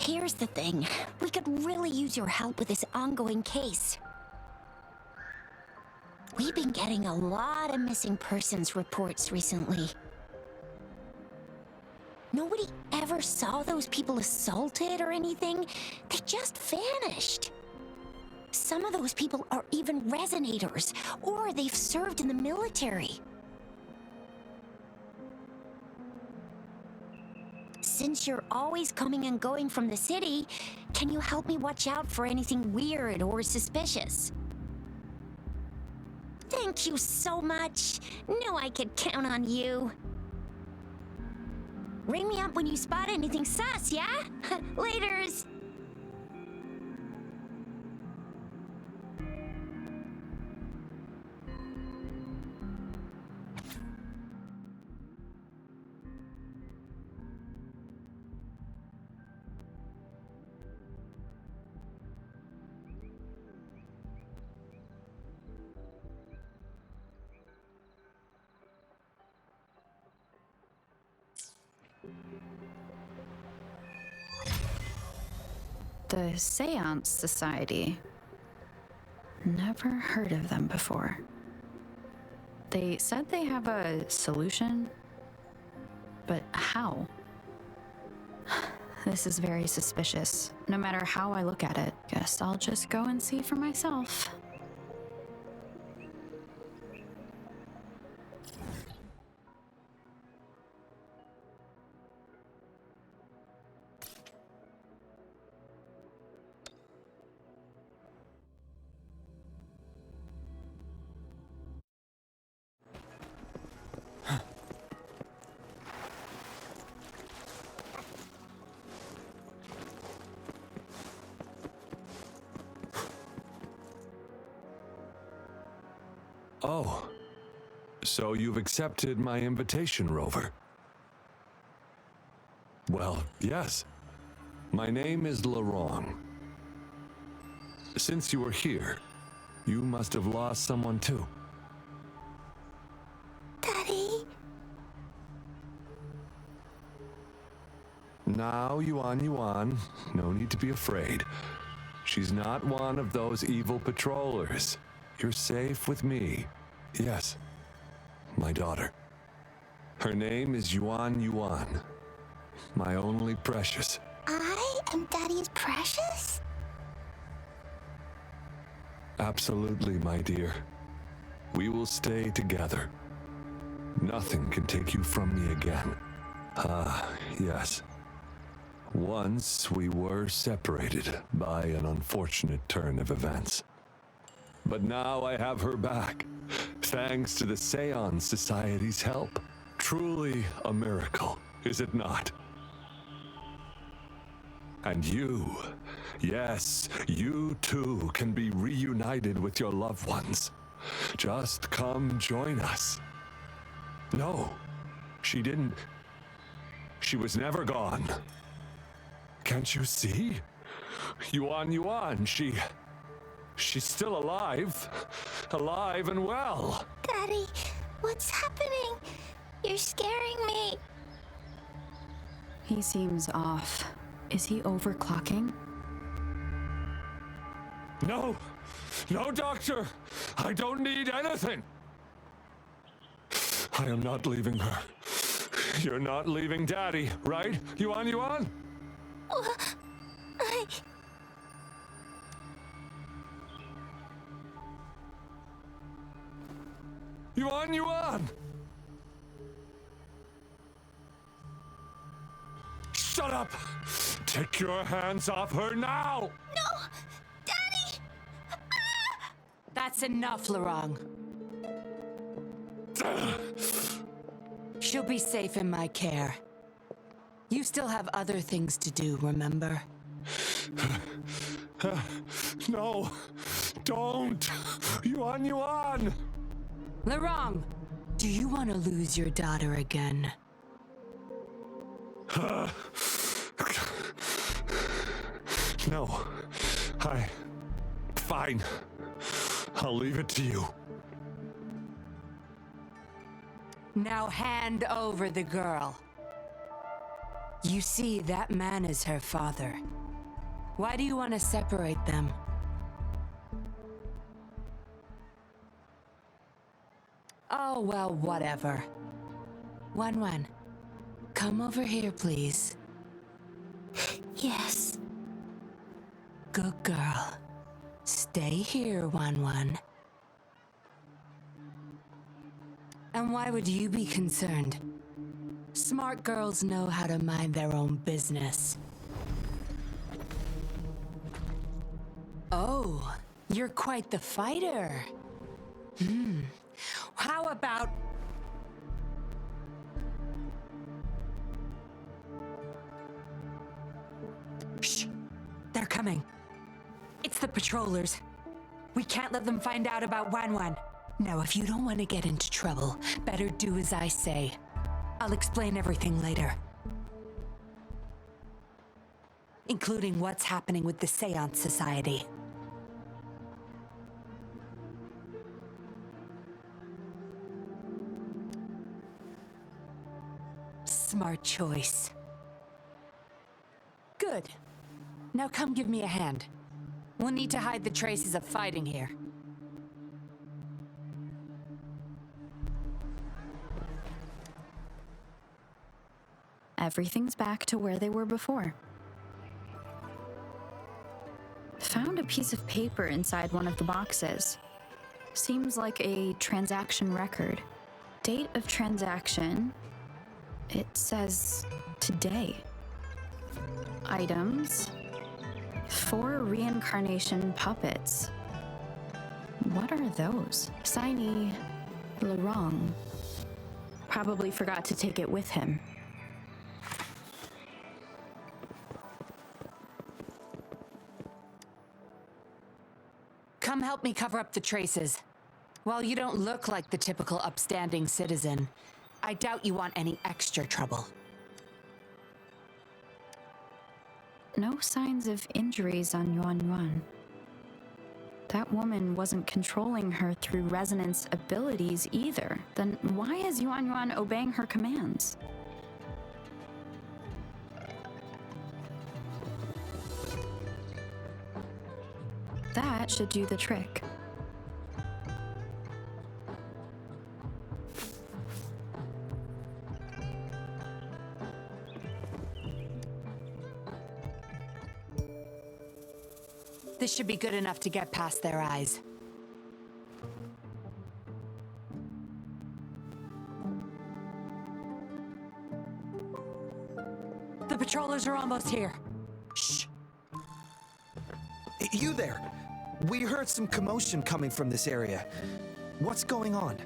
Here's the thing. We could really use your help with this ongoing case. We've been getting a lot of missing persons reports recently. Nobody ever saw those people assaulted or anything. They just vanished. Some of those people are even resonators, or they've served in the military. Since you're always coming and going from the city, can you help me watch out for anything weird or suspicious? Thank you so much. Knew I could count on you. Ring me up when you spot anything sus, yeah? Laters. The Seance Society. Never heard of them before. They said they have a solution, but how? This is very suspicious, no matter how I look at it. Guess I'll just go and see for myself. Oh, so you've accepted my invitation, Rover? Well, yes. My name is Laurent. Since you were here, you must have lost someone too. Daddy? Now, Yuan, no need to be afraid. She's not one of those evil patrollers. You're safe with me. Yes, my daughter. Her name is Yuan, my only precious. I am Daddy's precious? Absolutely, my dear. We will stay together. Nothing can take you from me again. Yes. Once we were separated by an unfortunate turn of events. But now I have her back, thanks to the Seance Society's help. Truly a miracle, is it not? And you, yes, you too can be reunited with your loved ones. Just come join us. No, she didn't. She was never gone. Can't you see? Yuan, she's still alive. Alive and well. Daddy, what's happening? You're scaring me. He seems off. Is he overclocking? No, doctor. I don't need anything. I am not leaving her. You're not leaving Daddy, right? Yuan? Yuan! Shut up! Take your hands off her now! No! Daddy! That's enough, Laurent. She'll be safe in my care. You still have other things to do, remember? No! Don't! Yuan! Laurent, do you want to lose your daughter again? No. Fine. I'll leave it to you. Now hand over the girl. You see, that man is her father. Why do you want to separate them? Oh, well, whatever. YinLin, come over here, please. Yes. Good girl. Stay here, YinLin. And why would you be concerned? Smart girls know how to mind their own business. Oh, you're quite the fighter. How about... Shh! They're coming. It's the patrollers. We can't let them find out about YinLin. Now, if you don't want to get into trouble, better do as I say. I'll explain everything later. Including what's happening with the Seance Society. Smart choice. Good. Now come give me a hand. We'll need to hide the traces of fighting here. Everything's back to where they were before. Found a piece of paper inside one of the boxes. Seems like a transaction record. Date of transaction. It says today. Items. 4 reincarnation puppets. What are those? Signy Larong. Probably forgot to take it with him. Come help me cover up the traces. While you don't look like the typical upstanding citizen, I doubt you want any extra trouble. No signs of injuries on YinLin. That woman wasn't controlling her through resonance abilities either. Then why is YinLin obeying her commands? That should do the trick. This should be good enough to get past their eyes. The patrollers are almost here. Shh! You there! We heard some commotion coming from this area. What's going on?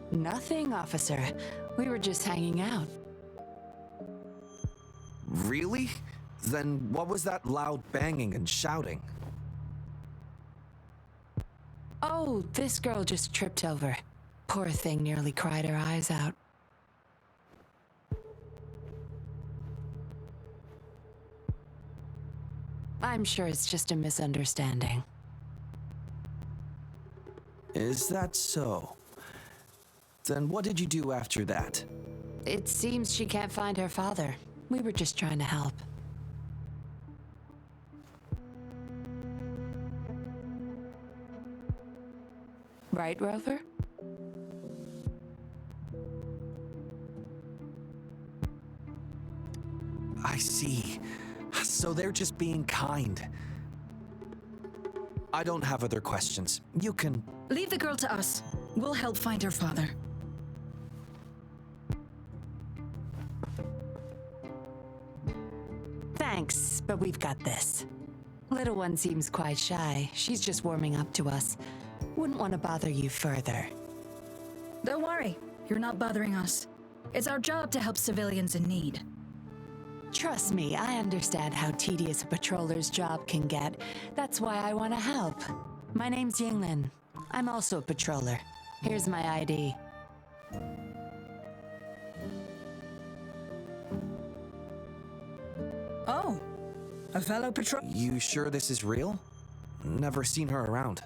Nothing, officer. We were just hanging out. Really? Then what was that loud banging and shouting? Oh, this girl just tripped over. Poor thing nearly cried her eyes out. I'm sure it's just a misunderstanding. Is that so? Then what did you do after that? It seems she can't find her father. We were just trying to help. Right, Rover? I see. So they're just being kind. I don't have other questions. You can... Leave the girl to us. We'll help find her father. Thanks, but we've got this. Little one seems quite shy. She's just warming up to us. Wouldn't want to bother you further. Don't worry. You're not bothering us. It's our job to help civilians in need. Trust me, I understand how tedious a patroller's job can get. That's why I want to help. My name's YinLin. I'm also a patroller. Here's my ID. Oh, a fellow patrol. You sure this is real? Never seen her around.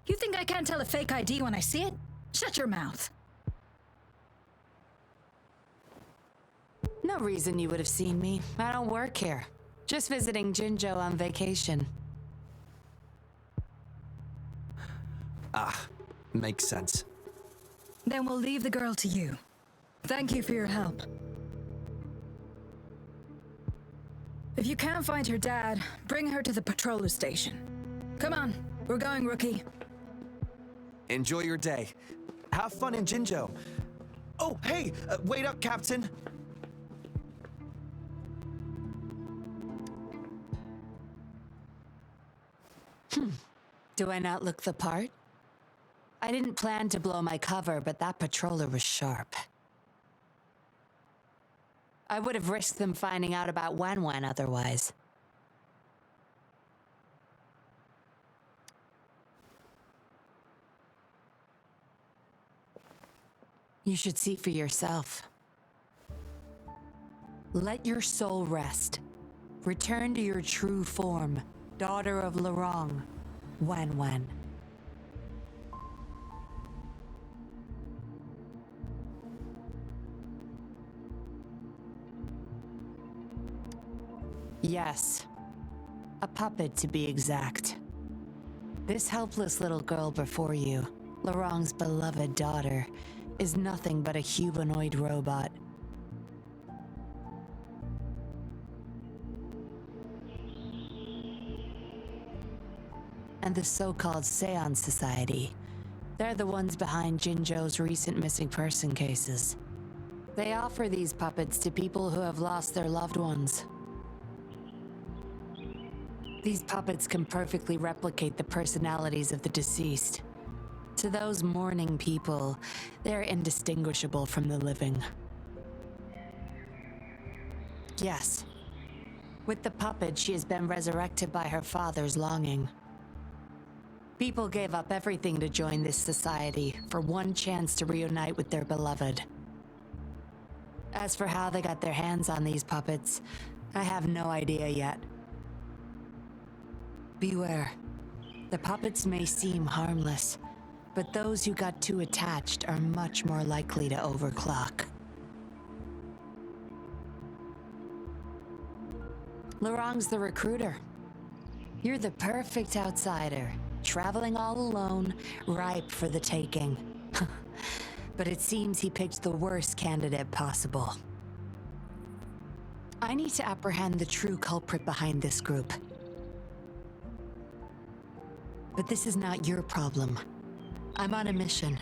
You think I can't tell a fake ID when I see it? Shut your mouth. No reason you would have seen me. I don't work here. Just visiting Jinzhou on vacation. Ah, makes sense. Then we'll leave the girl to you. Thank you for your help. If you can't find her dad, bring her to the patroller station. Come on, we're going, Rookie. Enjoy your day. Have fun in Jinzhou. Oh, hey, wait up, Captain. Do I not look the part? I didn't plan to blow my cover, but that patroller was sharp. I would have risked them finding out about YinLin otherwise. You should see for yourself. Let your soul rest. Return to your true form, daughter of Lorong, YinLin. Yes. A puppet, to be exact. This helpless little girl before you, Lorong's beloved daughter, is nothing but a humanoid robot. And the so-called Seance Society, they're the ones behind Jinzhou's recent missing person cases. They offer these puppets to people who have lost their loved ones. These puppets can perfectly replicate the personalities of the deceased. To those mourning people, they're indistinguishable from the living. Yes. With the puppet, she has been resurrected by her father's longing. People gave up everything to join this society for one chance to reunite with their beloved. As for how they got their hands on these puppets, I have no idea yet. Beware. The puppets may seem harmless, but those who got too attached are much more likely to overclock. Lorong's the recruiter. You're the perfect outsider, traveling all alone, ripe for the taking. But it seems he picked the worst candidate possible. I need to apprehend the true culprit behind this group. But this is not your problem. I'm on a mission.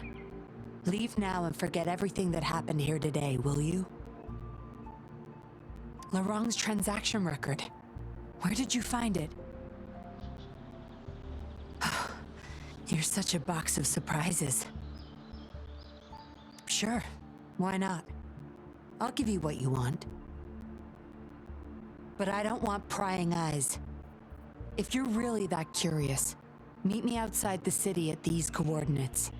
Leave now and forget everything that happened here today, will you? Lorong's transaction record. Where did you find it? You're such a box of surprises. Sure, why not? I'll give you what you want. But I don't want prying eyes. If you're really that curious, meet me outside the city at these coordinates.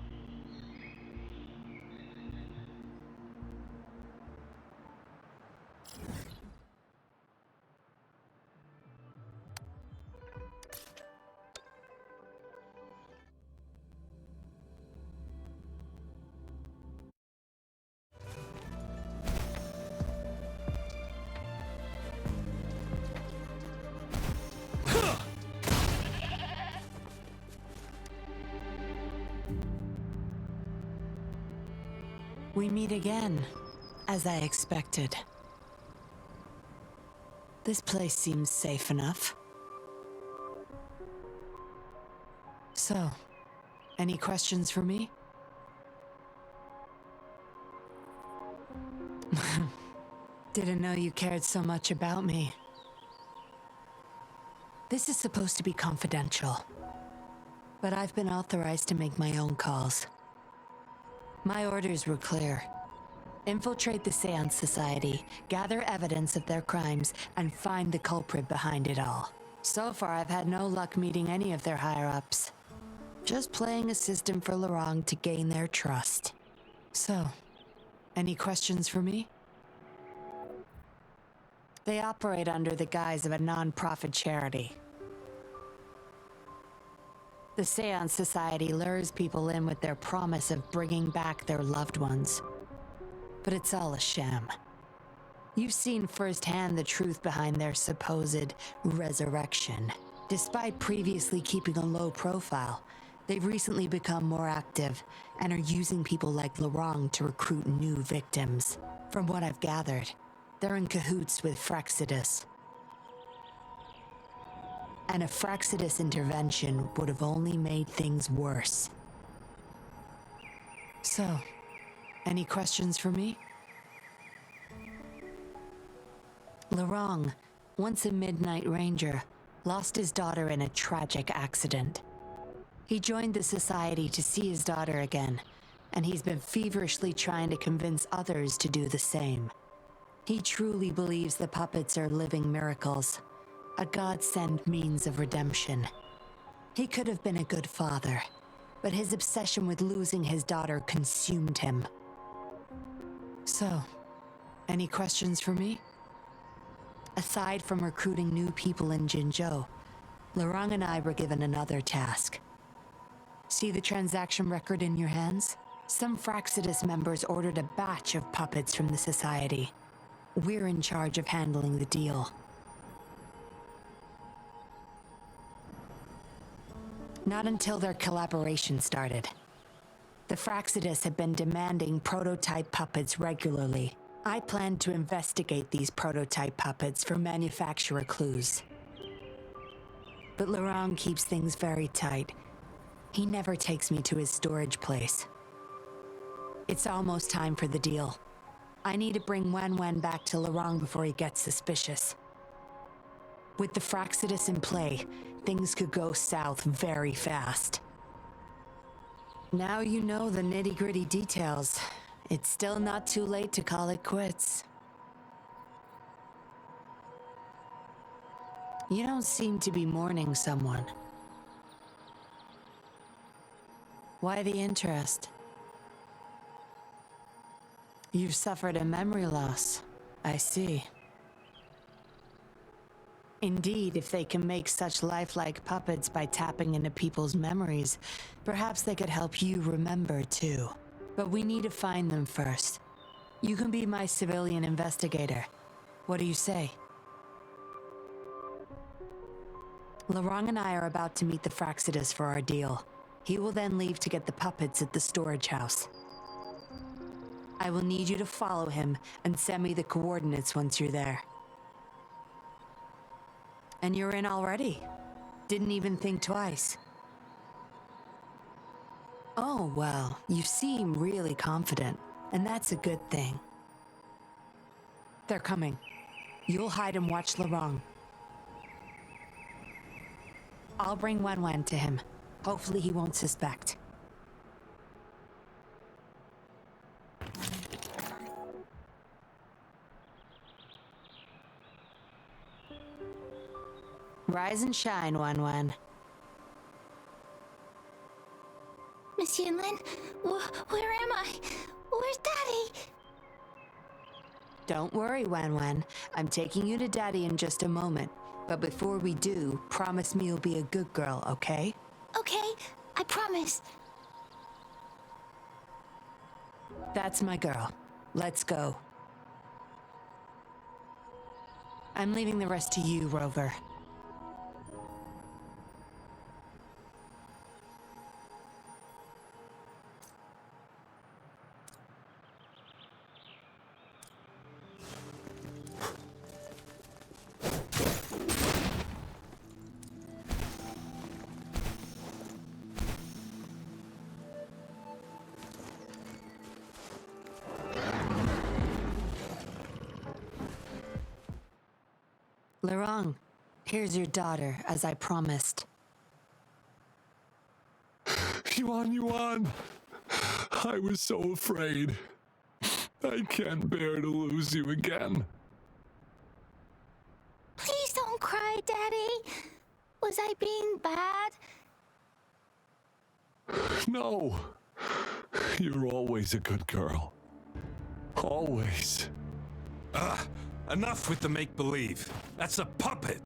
We meet again, as I expected. This place seems safe enough. So, any questions for me? Didn't know you cared so much about me. This is supposed to be confidential, but I've been authorized to make my own calls. My orders were clear. Infiltrate the Seance Society, gather evidence of their crimes, and find the culprit behind it all. So far, I've had no luck meeting any of their higher-ups. Just playing a system for Lorong to gain their trust. So, any questions for me? They operate under the guise of a non-profit charity. The Seance Society lures people in with their promise of bringing back their loved ones. But it's all a sham. You've seen firsthand the truth behind their supposed resurrection. Despite previously keeping a low profile, they've recently become more active and are using people like Laurent to recruit new victims. From what I've gathered, they're in cahoots with Fraxidus. And a Fraxidus intervention would have only made things worse. So, any questions for me? Laurent, once a Midnight Ranger, lost his daughter in a tragic accident. He joined the society to see his daughter again, and he's been feverishly trying to convince others to do the same. He truly believes the puppets are living miracles, a God-sent means of redemption. He could have been a good father, but his obsession with losing his daughter consumed him. So, any questions for me? Aside from recruiting new people in Jinzhou, Laurent and I were given another task. See the transaction record in your hands? Some Fraxidus members ordered a batch of puppets from the society. We're in charge of handling the deal. Not until their collaboration started. The Fraxidus have been demanding prototype puppets regularly. I plan to investigate these prototype puppets for manufacturer clues. But Laurent keeps things very tight. He never takes me to his storage place. It's almost time for the deal. I need to bring Wen back to Laurent before he gets suspicious. With the Fraxidus in play, things could go south very fast. Now you know the nitty-gritty details. It's still not too late to call it quits. You don't seem to be mourning someone. Why the interest? You've suffered a memory loss. I see. Indeed, if they can make such lifelike puppets by tapping into people's memories, perhaps they could help you remember too. But we need to find them first. You can be my civilian investigator. What do you say? Laurent and I are about to meet the Fraxidus for our deal. He will then leave to get the puppets at the storage house. I will need you to follow him and send me the coordinates once you're there. And you're in already. Didn't even think twice. Oh, well, you seem really confident, and that's a good thing. They're coming. You'll hide and watch Laurent. I'll bring Wen to him. Hopefully he won't suspect. Rise and shine, Wen. Miss YinLin, where am I? Where's Daddy? Don't worry, Wen. I'm taking you to Daddy in just a moment. But before we do, promise me you'll be a good girl, okay? Okay, I promise. That's my girl. Let's go. I'm leaving the rest to you, Rover. Laurent, here's your daughter, as I promised. Yuan, I was so afraid. I can't bear to lose you again. Please don't cry, Daddy. Was I being bad? No. You're always a good girl. Always. Enough with the make-believe. That's a puppet.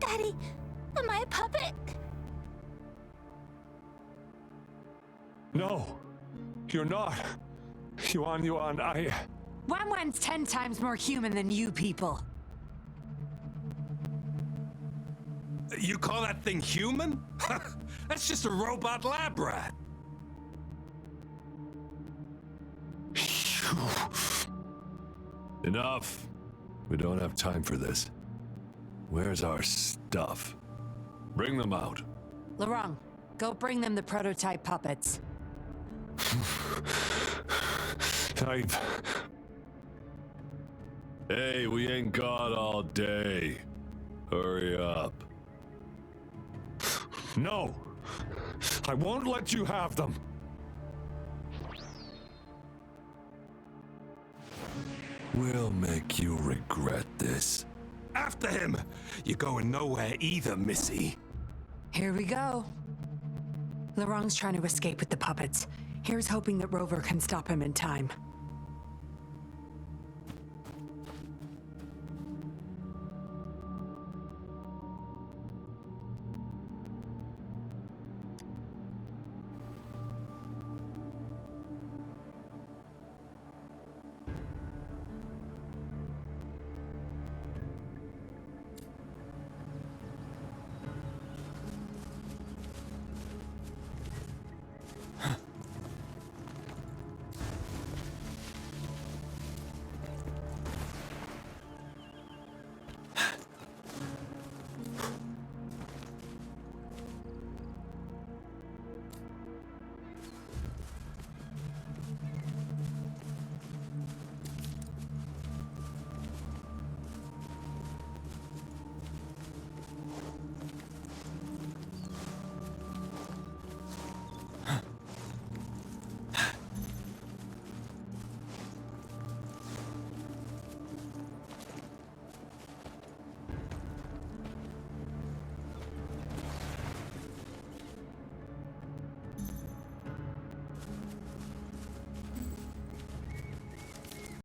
Daddy, am I a puppet? No, you're not. Yuan, Wan's 10 times more human than you people. You call that thing human? That's just a robot lab rat. Enough. We don't have time for this. Where's our stuff? Bring them out. Laurent, go bring them the prototype puppets. Hey, we ain't got all day. Hurry up. No! I won't let you have them! We'll make you regret this. After him! You're going nowhere either, Missy. Here we go. Laurent's trying to escape with the puppets. Here's hoping that Rover can stop him in time.